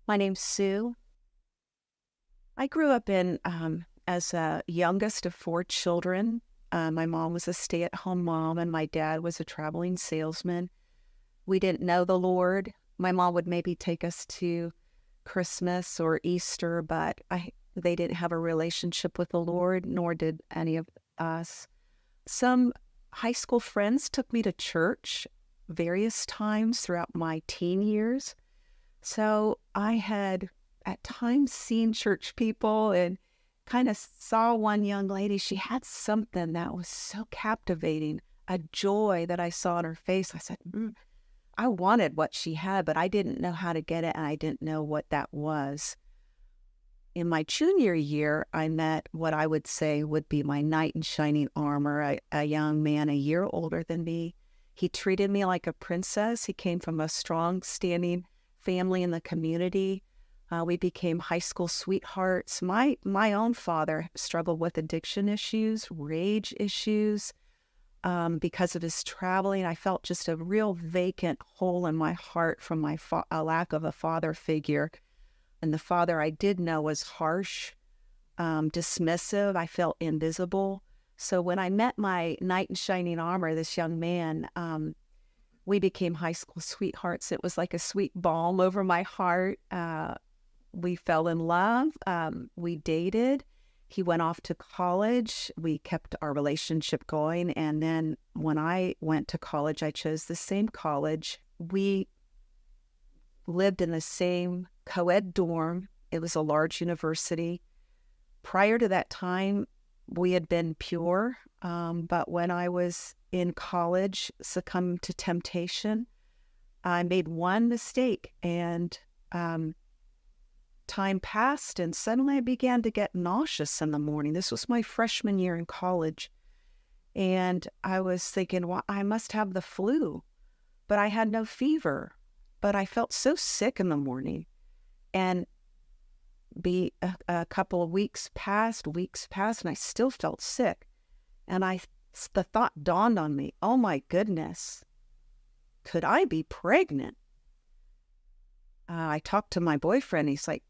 My name's Sue. I grew up as a youngest of four children. My mom was a stay-at-home mom, and my dad was a traveling salesman. We didn't know the Lord. My mom would maybe take us to Christmas or Easter, but they didn't have a relationship with the Lord, nor did any of us. Some high school friends took me to church various times throughout my teen years. So I had at times seen church people and kind of saw one young lady. She had something that was so captivating, a joy that I saw in her face. I said, I wanted what she had, but I didn't know how to get it, and I didn't know what that was. In my junior year, I met what I would say would be my knight in shining armor, a young man a year older than me. He treated me like a princess. He came from a strong standing family in the community. We became high school sweethearts. My own father struggled with addiction issues, rage issues. Because of his traveling, I felt just a real vacant hole in my heart from a lack of a father figure. And the father I did know was harsh, dismissive. I felt invisible. So when I met my knight in shining armor, this young man, we became high school sweethearts. It was like a sweet balm over my heart. We fell in love. We dated. He went off to college. We kept our relationship going. And then when I went to college, I chose the same college. We lived in the same co-ed dorm. It was a large university. Prior to that time, we had been pure. But when I was in college, succumbed to temptation, I made one mistake, and time passed, and suddenly I began to get nauseous in the morning. This was my freshman year in college. And I was thinking, well, I must have the flu, but I had no fever. But I felt so sick in the morning. And a couple of weeks passed, and I still felt sick. And the thought dawned on me, oh my goodness, could I be pregnant? I talked to my boyfriend. He's like,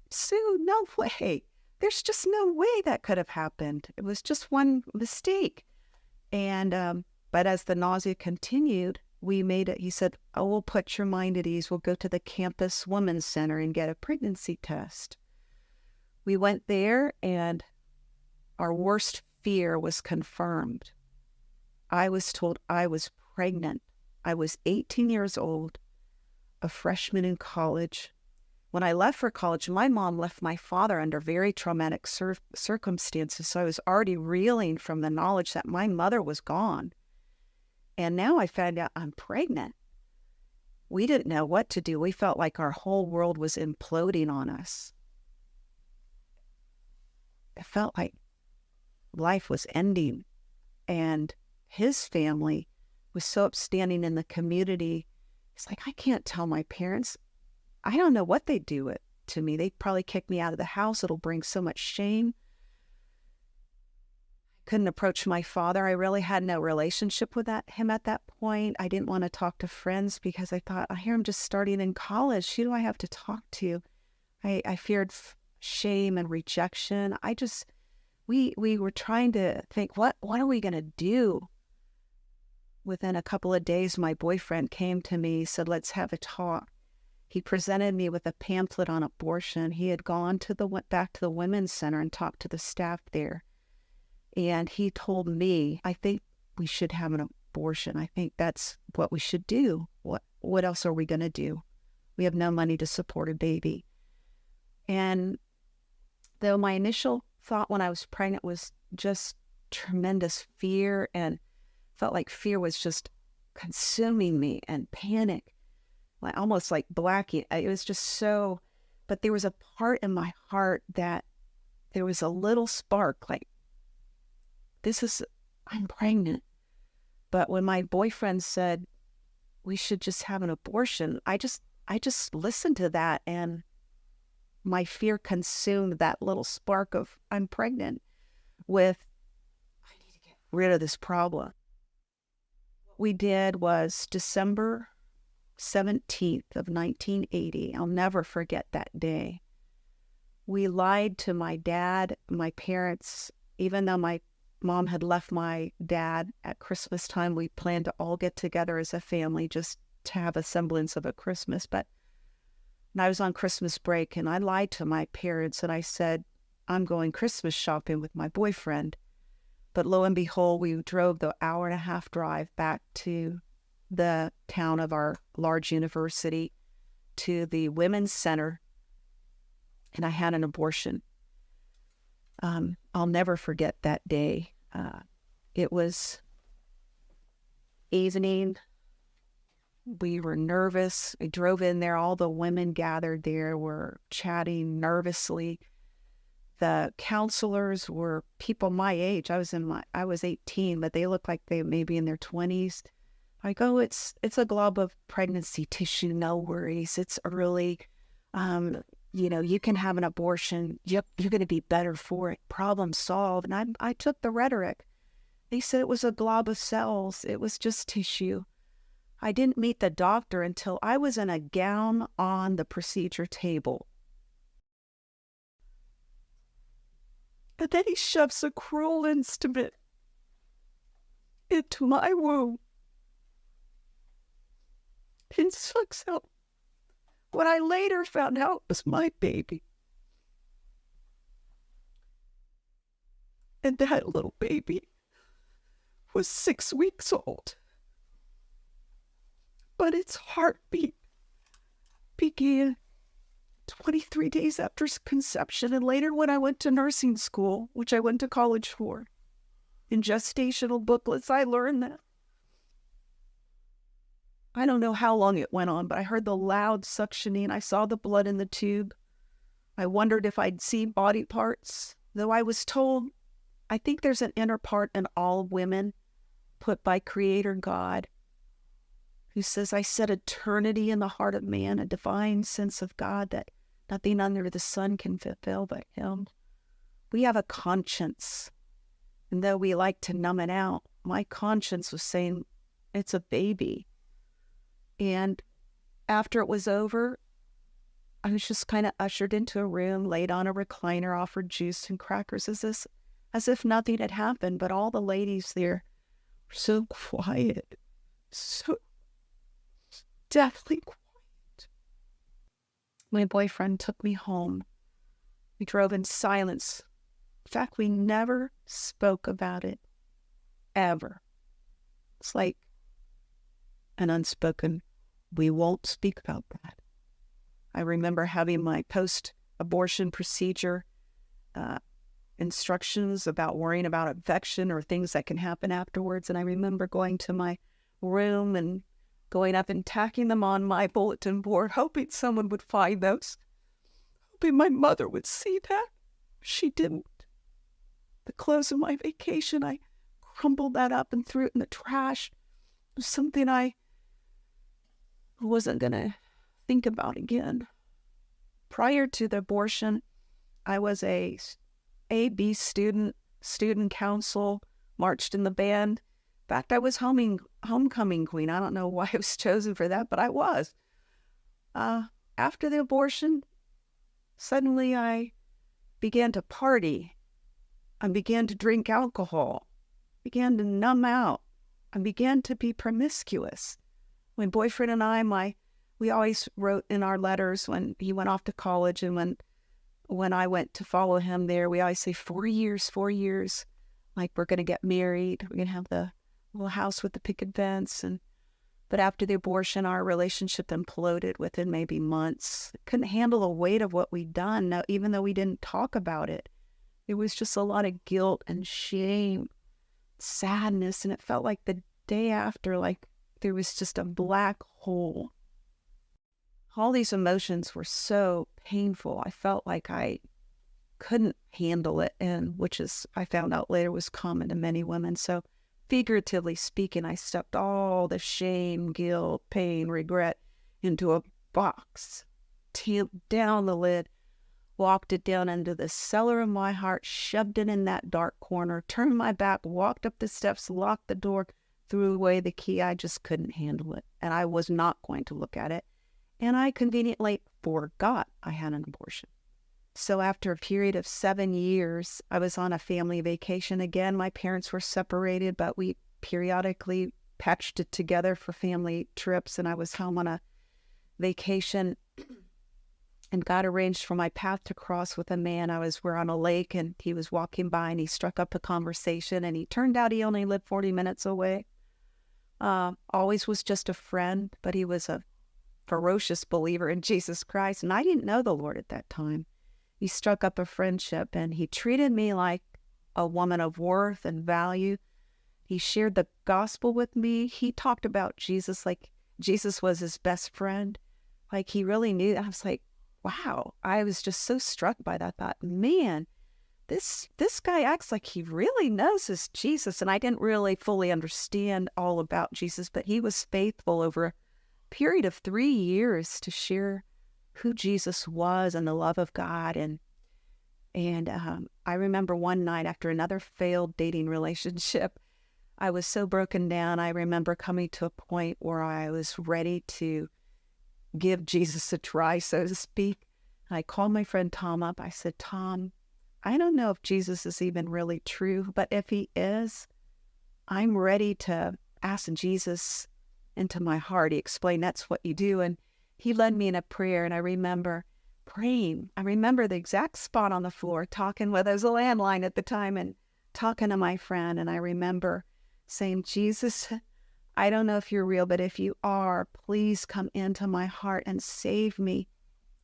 Sue, no way. There's just no way that could have happened. It was just one mistake. And, but as the nausea continued, we made it. He said, oh, we'll put your mind at ease. We'll go to the campus women's center and get a pregnancy test. We went there, and our worst fear was confirmed. I was told I was pregnant. I was 18 years old, a freshman in college. When I left for college, my mom left my father under very traumatic circumstances, so I was already reeling from the knowledge that my mother was gone. And now I found out I'm pregnant. We didn't know what to do. We felt like our whole world was imploding on us. It felt like life was ending. And his family was so upstanding in the community. It's like, I can't tell my parents. I don't know what they'd do to me. They'd probably kick me out of the house. It'll bring so much shame. I couldn't approach my father. I really had no relationship with him at that point. I didn't want to talk to friends because I thought, I hear him just starting in college. Who do I have to talk to? I feared shame and rejection. We were trying to think, what are we going to do? Within a couple of days, my boyfriend came to me, said, let's have a talk. He presented me with a pamphlet on abortion. He had gone back to the women's center and talked to the staff there. And he told me, I think we should have an abortion. I think that's what we should do. What else are we going to do? We have no money to support a baby. And though my initial thought when I was pregnant was just tremendous fear, and felt like fear was just consuming me, and panic, almost like blacking. It was just so, but there was a part in my heart that there was a little spark, like, I'm pregnant. But when my boyfriend said we should just have an abortion, I just listened to that, and my fear consumed that little spark of I'm pregnant with, I need to get rid of this problem. What we did was December 17th of 1980. I'll never forget that day. We lied to my dad, my parents, even though my mom had left my dad at Christmas time. We planned to all get together as a family just to have a semblance of a Christmas. But I was on Christmas break and I lied to my parents and I said, I'm going Christmas shopping with my boyfriend. But lo and behold, we drove the hour-and-a-half drive back to the town of our large university to the women's center, and I had an abortion. I'll never forget that day. It was evening. We were nervous. We drove in there. All the women gathered there were chatting nervously. The counselors were people my age. I was 18, but they looked like they may be in their 20s. I go, it's a glob of pregnancy tissue. No worries. It's early. You can have an abortion. You're going to be better for it. Problem solved. And I took the rhetoric. They said it was a glob of cells. It was just tissue. I didn't meet the doctor until I was in a gown on the procedure table. But then he shoves a cruel instrument into my womb and sucks out what I later found out was my baby. And that little baby was 6 weeks old. But its heartbeat began 23 days after conception, and later when I went to nursing school, which I went to college for, in gestational booklets, I learned that. I don't know how long it went on, but I heard the loud suctioning. I saw the blood in the tube. I wondered if I'd see body parts, though I was told, I think there's an inner part in all women put by Creator God, who says, I set eternity in the heart of man, a divine sense of God that nothing under the sun can fulfill but Him. We have a conscience. And though we like to numb it out, my conscience was saying, it's a baby. And after it was over, I was just kind of ushered into a room, laid on a recliner, offered juice and crackers as if nothing had happened. But all the ladies there were so quiet, so deathly quiet. My boyfriend took me home. We drove in silence. In fact, we never spoke about it, ever. It's like an unspoken, we won't speak about that. I remember having my post-abortion procedure instructions about worrying about infection or things that can happen afterwards. And I remember going to my room and going up and tacking them on my bulletin board, hoping someone would find those, hoping my mother would see that. She didn't. The close of my vacation, I crumpled that up and threw it in the trash. It was something I wasn't going to think about again. Prior to the abortion, I was a A.B. student council, marched in the band. In fact, I was homecoming queen. I don't know why I was chosen for that, but I was. After the abortion, suddenly I began to party. I began to drink alcohol, began to numb out. I began to be promiscuous. My boyfriend and I, we always wrote in our letters when he went off to college and when I went to follow him there, we always say 4 years, like we're going to get married. We're going to have the little house with the picket fence. But after the abortion, our relationship imploded within maybe months. Couldn't handle the weight of what we'd done, now, even though we didn't talk about it. It was just a lot of guilt and shame, sadness, and it felt like the day after, like there was just a black hole. All these emotions were so painful. I felt like I couldn't handle it, and which is, I found out later, was common to many women. So figuratively speaking, I stuffed all the shame, guilt, pain, regret into a box, tamped down the lid, walked it down into the cellar of my heart, shoved it in that dark corner, turned my back, walked up the steps, locked the door, threw away the key. I just couldn't handle it. And I was not going to look at it. And I conveniently forgot I had an abortion. So after a period of 7 years, I was on a family vacation again. My parents were separated, but we periodically patched it together for family trips. And I was home on a vacation, and God arranged for my path to cross with a man. We're on a lake, and he was walking by, and he struck up a conversation, and he turned out he only lived 40 minutes away. Always was just a friend, but he was a ferocious believer in Jesus Christ, and I didn't know the Lord at that time. He struck up a friendship, and he treated me like a woman of worth and value. He shared the gospel with me. He talked about Jesus like Jesus was his best friend. Like he really knew. I was like, wow. I was just so struck by that. Thought, man, this guy acts like he really knows his Jesus. And I didn't really fully understand all about Jesus, but he was faithful over a period of 3 years to share who Jesus was and the love of God. And I remember one night after another failed dating relationship, I was so broken down. I remember coming to a point where I was ready to give Jesus a try, so to speak. I called my friend Tom up. I said, Tom, I don't know if Jesus is even really true, but if he is, I'm ready to ask Jesus into my heart. He explained that's what you do. And he led me in a prayer, and I remember praying. I remember the exact spot on the floor, talking with, it was a landline at the time, and talking to my friend. And I remember saying, Jesus, I don't know if you're real, but if you are, please come into my heart and save me.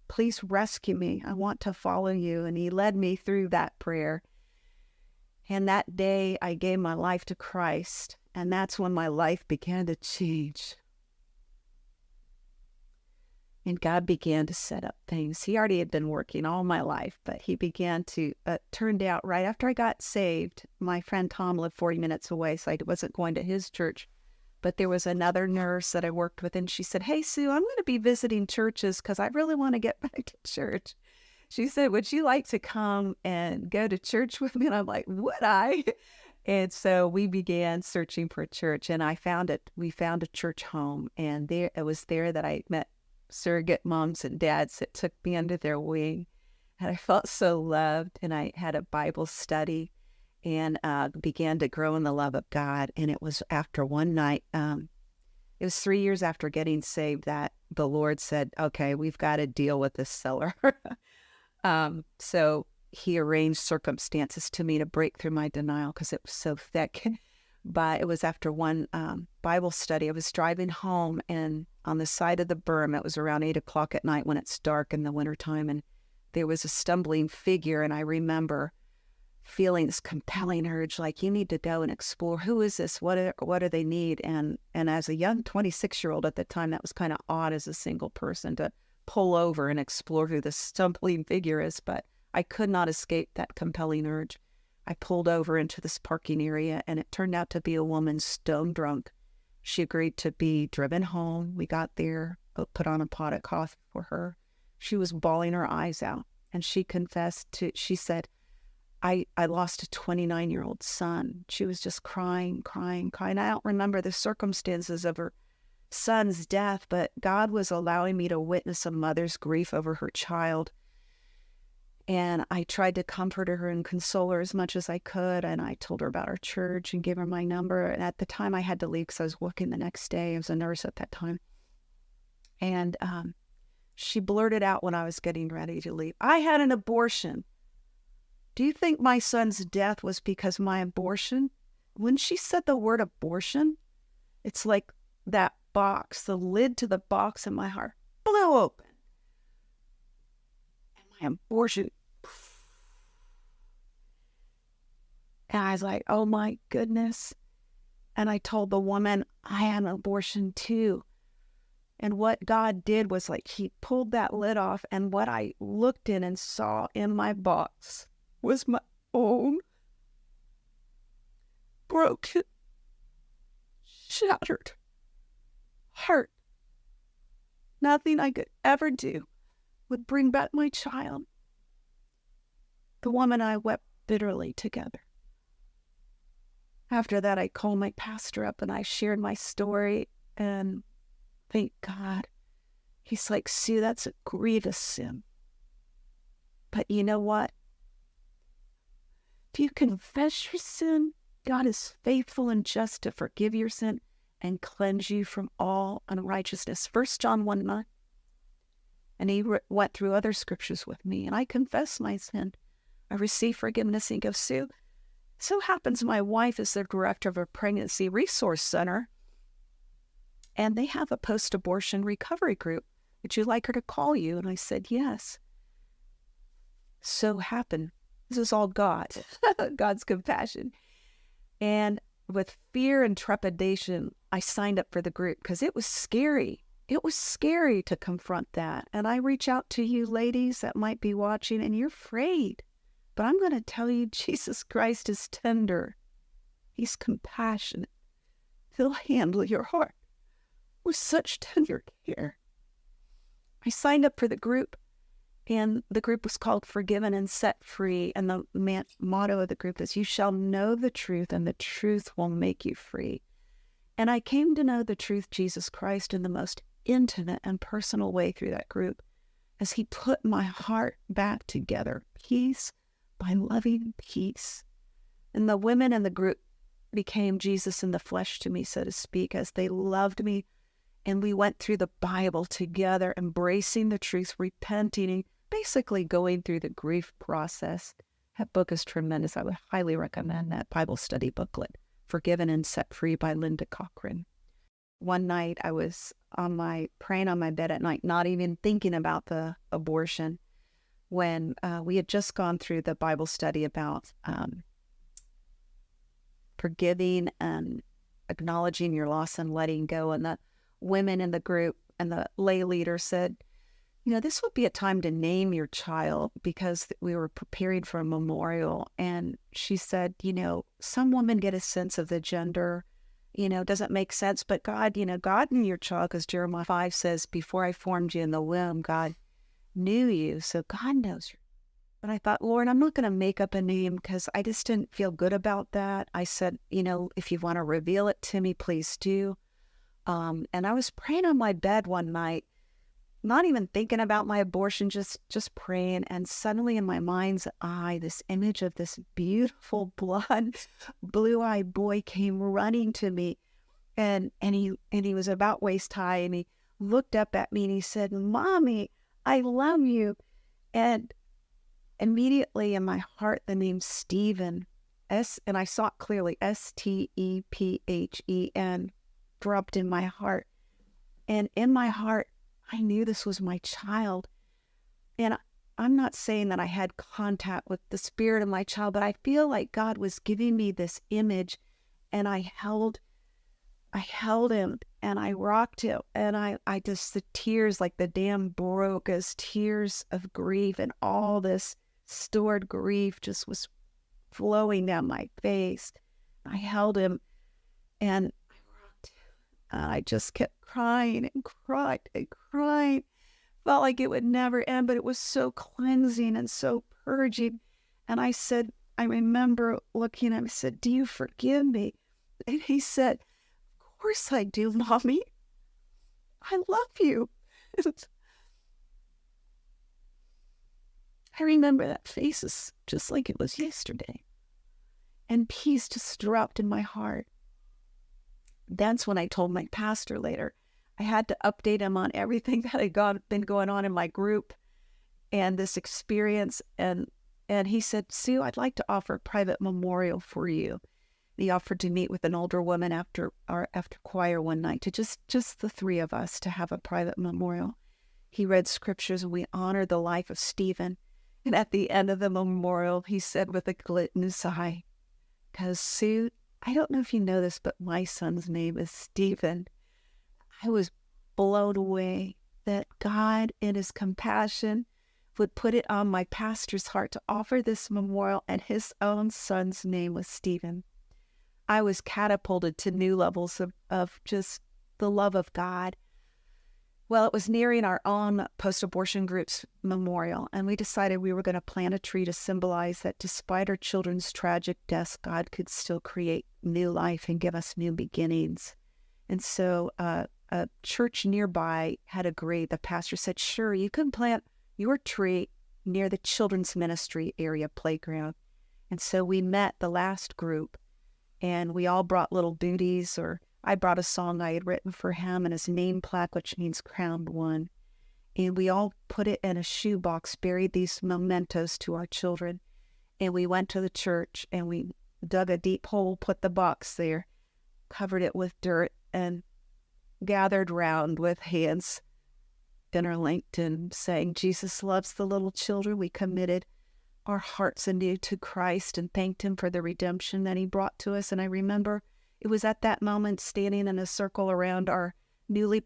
Please rescue me. I want to follow you. And he led me through that prayer. And that day I gave my life to Christ. And that's when my life began to change. And God began to set up things. He already had been working all my life, but he began to, turned out right after I got saved, my friend Tom lived 40 minutes away, so I wasn't going to his church. But there was another nurse that I worked with, and she said, hey, Sue, I'm going to be visiting churches because I really want to get back to church. She said, would you like to come and go to church with me? And I'm like, would I? And so we began searching for a church, and I found it. We found a church home, and there it was there that I met surrogate moms and dads that took me under their wing. And I felt so loved, and I had a Bible study and began to grow in the love of God. And it was after one night, it was 3 years after getting saved that the Lord said, okay, we've got to deal with this seller. So he arranged circumstances to me to break through my denial because it was so thick. But it was after one Bible study. I was driving home, and on the side of the berm, it was around 8 o'clock at night when it's dark in the wintertime, and there was a stumbling figure. And I remember feeling this compelling urge, like, you need to go and explore. Who is this? What do they need? And as a young 26-year-old at the time, that was kind of odd as a single person to pull over and explore who this stumbling figure is. But I could not escape that compelling urge. I pulled over into this parking area, and it turned out to be a woman stone drunk. She agreed to be driven home. We got there, put on a pot of coffee for her. She was bawling her eyes out, and she confessed she said, I lost a 29-year-old son. She was just crying. I don't remember the circumstances of her son's death, but God was allowing me to witness a mother's grief over her child. And I tried to comfort her and console her as much as I could. And I told her about our church and gave her my number. And at the time I had to leave because I was working the next day. I was a nurse at that time. And she blurted out when I was getting ready to leave, I had an abortion. Do you think my son's death was because of my abortion? When she said the word abortion, it's like that box, the lid to the box in my heart blew open. Abortion. And I was like, oh my goodness. And I told the woman, I had an abortion too. And what God did was, like, he pulled that lid off, and what I looked in and saw in my box was my own broken, shattered heart. Nothing I could ever do would bring back my child. The woman and I wept bitterly together. After that, I called my pastor up and I shared my story, and thank God. He's like, Sue, that's a grievous sin. But you know what? If you confess your sin, God is faithful and just to forgive your sin and cleanse you from all unrighteousness. 1 John 1:9. And he went through other scriptures with me, and I confessed my sin. I received forgiveness. And he goes, Sue, so happens my wife is the director of a pregnancy resource center, and they have a post-abortion recovery group. Would you like her to call you? And I said, yes. So happened. This is all God, God's compassion. And with fear and trepidation, I signed up for the group because it was scary. It was scary to confront that. And I reach out to you ladies that might be watching and you're afraid. But I'm going to tell you, Jesus Christ is tender. He's compassionate. He'll handle your heart with such tender care. I signed up for the group, and the group was called Forgiven and Set Free. And the motto of the group is, you shall know the truth, and the truth will make you free. And I came to know the truth, Jesus Christ, in the most intimate and personal way through that group, as he put my heart back together, piece by loving peace. And the women in the group became Jesus in the flesh to me, so to speak, as they loved me. And we went through the Bible together, embracing the truth, repenting, and basically going through the grief process. That book is tremendous. I would highly recommend that Bible study booklet, Forgiven and Set Free by Linda Cochran. One night I was praying on my bed at night, not even thinking about the abortion, when we had just gone through the Bible study about forgiving and acknowledging your loss and letting go. And the women in the group and the lay leader said, this would be a time to name your child, because we were preparing for a memorial. And she said, some women get a sense of the gender, doesn't make sense. But God, God knew your child, because Jeremiah 5 says, before I formed you in the womb, God knew you. So God knows you. But I thought, Lord, I'm not going to make up a name, because I just didn't feel good about that. I said, if you want to reveal it to me, please do. And I was praying on my bed one night, not even thinking about my abortion, just praying. And suddenly in my mind's eye, this image of this beautiful blonde, blue-eyed boy came running to me. And he was about waist high, and he looked up at me and he said, Mommy, I love you. And immediately in my heart, the name Stephen, and I saw it clearly, Stephen, dropped in my heart. And in my heart, I knew this was my child. And I'm not saying that I had contact with the spirit of my child, but I feel like God was giving me this image, and I held him and I rocked him, and I just, the tears, like the dam broke as tears of grief, and all this stored grief just was flowing down my face. I held him and I rocked him, and I just kept crying and cried and cried. Felt like it would never end, but it was so cleansing and so purging. And I said, I remember looking at him, I said, do you forgive me? And he said, of course I do, Mommy. I love you. I remember that face just like it was yesterday. And peace just dropped in my heart. That's when I told my pastor later. I had to update him on everything that had been going on in my group and this experience. And he said, Sue, I'd like to offer a private memorial for you. He offered to meet with an older woman after choir one night, to just the three of us, to have a private memorial. He read scriptures, and we honored the life of Stephen. And at the end of the memorial, he said with a glint in his eye, because Sue, I don't know if you know this, but my son's name is Stephen. I was blown away that God, in his compassion, would put it on my pastor's heart to offer this memorial, and his own son's name was Stephen. I was catapulted to new levels of just the love of God. Well, it was nearing our own post-abortion group's memorial, and we decided we were going to plant a tree to symbolize that despite our children's tragic deaths, God could still create new life and give us new beginnings. And so a church nearby had agreed. The pastor said, sure, you can plant your tree near the children's ministry area playground. And so we met the last group, and we all brought little booties, or I brought a song I had written for him and his name plaque, which means crowned one. And we all put it in a shoebox, buried these mementos to our children. And we went to the church and we dug a deep hole, put the box there, covered it with dirt, and gathered round with hands interlinked and saying, Jesus loves the little children. We committed our hearts anew to Christ and thanked him for the redemption that he brought to us. And I remember it was at that moment, standing in a circle around our newly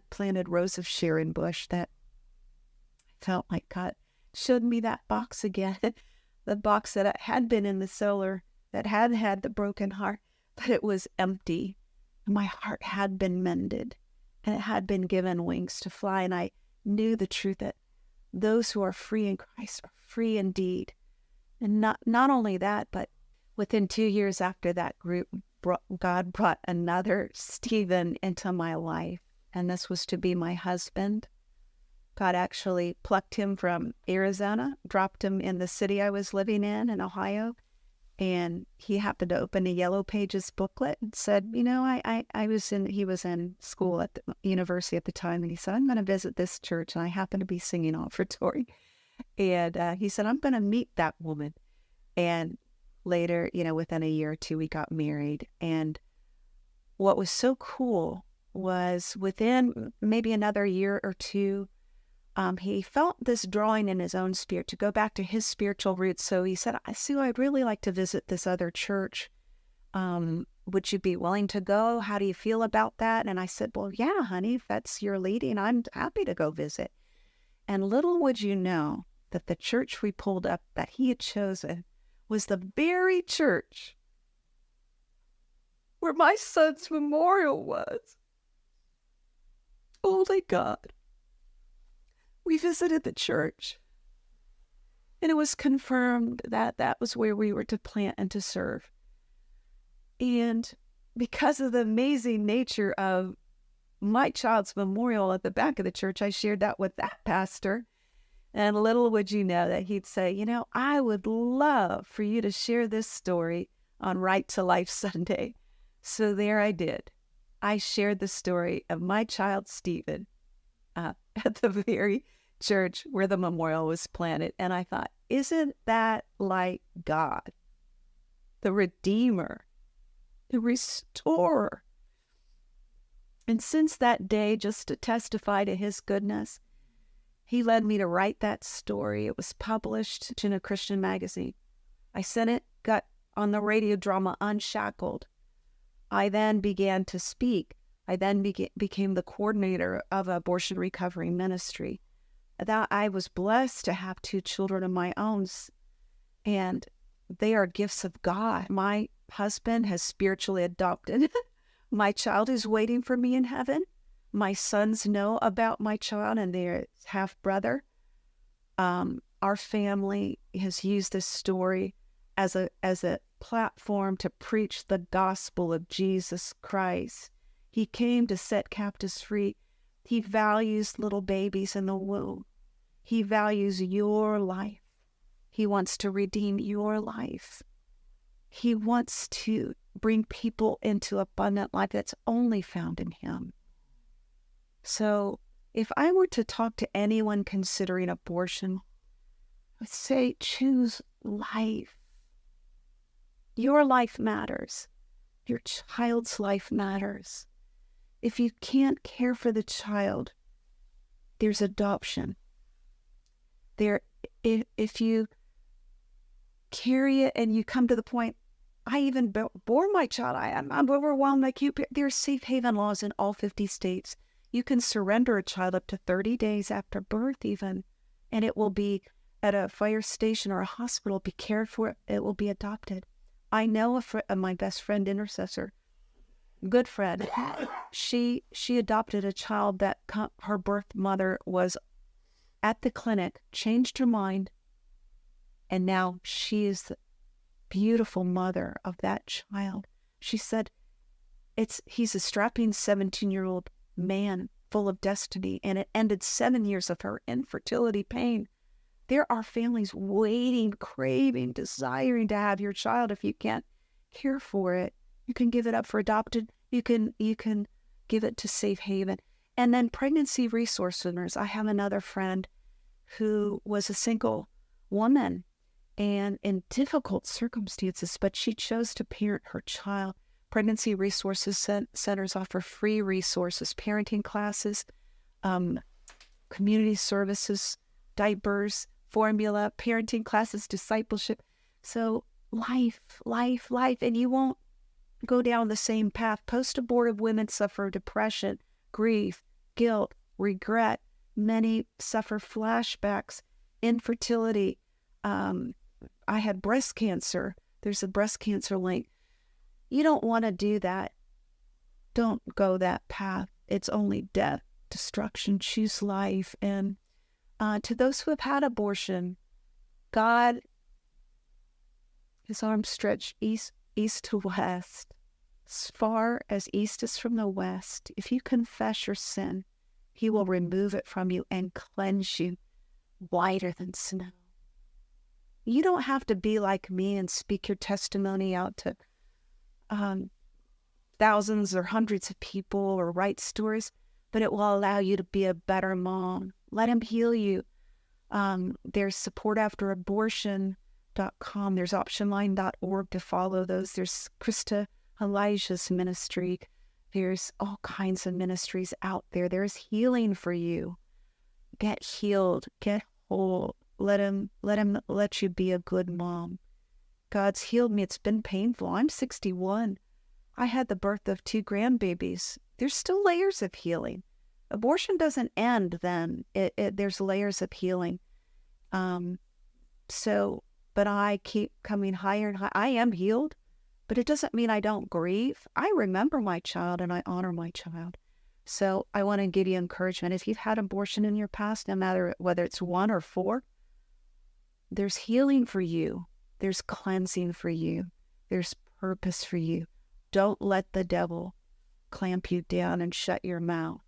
planted rose of Sharon bush, that I felt like God showed me that box again. The box that had been in the cellar, that had had the broken heart, but it was empty. My heart had been mended, and it had been given wings to fly. And I knew the truth that those who are free in Christ are free indeed. And not only that, but within 2 years after that group, God brought another Stephen into my life, and this was to be my husband. God actually plucked him from Arizona, dropped him in the city I was living in Ohio, and he happened to open a Yellow Pages booklet and said, you know, he was in school at the university at the time, and he said, I'm going to visit this church, and I happen to be singing offertory. And he said, I'm going to meet that woman. And later, within a year or two, we got married. And what was so cool was within maybe another year or two, he felt this drawing in his own spirit to go back to his spiritual roots. So he said, Sue, I'd really like to visit this other church. Would you be willing to go? How do you feel about that? And I said, well, yeah, honey, if that's your leading, I'm happy to go visit. And little would you know that the church we pulled up that he had chosen was the very church where my son's memorial was. Holy God. We visited the church, and it was confirmed that that was where we were to plant and to serve. And because of the amazing nature of my child's memorial at the back of the church, I shared that with that pastor. And little would you know that he'd say, I would love for you to share this story on Right to Life Sunday. So there I did. I shared the story of my child, Stephen, at the very church where the memorial was planted. And I thought, isn't that like God, the Redeemer, the Restorer? And since that day, just to testify to his goodness, he led me to write that story. It was published in a Christian magazine. I sent it, got on the radio drama Unshackled. I then began to speak. I then became the coordinator of Abortion Recovery Ministry. That I was blessed to have 2 children of my own, and they are gifts of God. My husband has spiritually adopted my child is waiting for me in heaven. My sons know about my child and their half-brother. Our family has used this story as a platform to preach the gospel of Jesus Christ. He came to set captives free. He values little babies in the womb. He values your life. He wants to redeem your life. He wants to bring people into abundant life that's only found in him. So if I were to talk to anyone considering abortion, I would say choose life. Your life matters. Your child's life matters. If you can't care for the child, there's adoption. If you carry it and you come to the point, I even bore my child, I'm overwhelmed, there's safe haven laws in all 50 states. You can surrender a child up to 30 days after birth even, and it will be at a fire station or a hospital, be cared for, it will be adopted. I know my best friend intercessor good friend. She adopted a child that her birth mother was at the clinic, changed her mind, and now she is the beautiful mother of that child. She said he's a strapping 17-year-old man full of destiny, and it ended 7 years of her infertility pain. There are families waiting, craving, desiring to have your child. If you can't care for it, you can give it up for adopted. You can give it to Safe Haven. And then pregnancy resource centers. I have another friend who was a single woman and in difficult circumstances, but she chose to parent her child. Pregnancy resources centers offer free resources, parenting classes, community services, diapers, formula, parenting classes, discipleship. So life, and you won't go down the same path. Post-abortive women suffer depression, grief, guilt, regret. Many suffer flashbacks, infertility. I had breast cancer. There's a breast cancer link. You don't want to do that. Don't go that path. It's only death, destruction. Choose life. And to those who have had abortion, God, his arms stretch east to west, as far as east is from the west. If you confess your sin, he will remove it from you and cleanse you whiter than snow. You don't have to be like me and speak your testimony out to thousands or hundreds of people or write stories, but it will allow you to be a better mom. Let him heal you. There's supportafterabortion.com. There's optionline.org to follow those. There's Krista Elijah's ministry. There's all kinds of ministries out there. There's healing for you. Get healed. Get whole. Let him let you be a good mom. God's healed me. It's been painful. I'm 61. I had the birth of 2 grandbabies. There's still layers of healing. Abortion doesn't end then. There's layers of healing. But I keep coming higher and higher. I am healed, but it doesn't mean I don't grieve. I remember my child and I honor my child. So I want to give you encouragement. If you've had abortion in your past, no matter whether it's 1 or 4, there's healing for you. There's cleansing for you. There's purpose for you. Don't let the devil clamp you down and shut your mouth.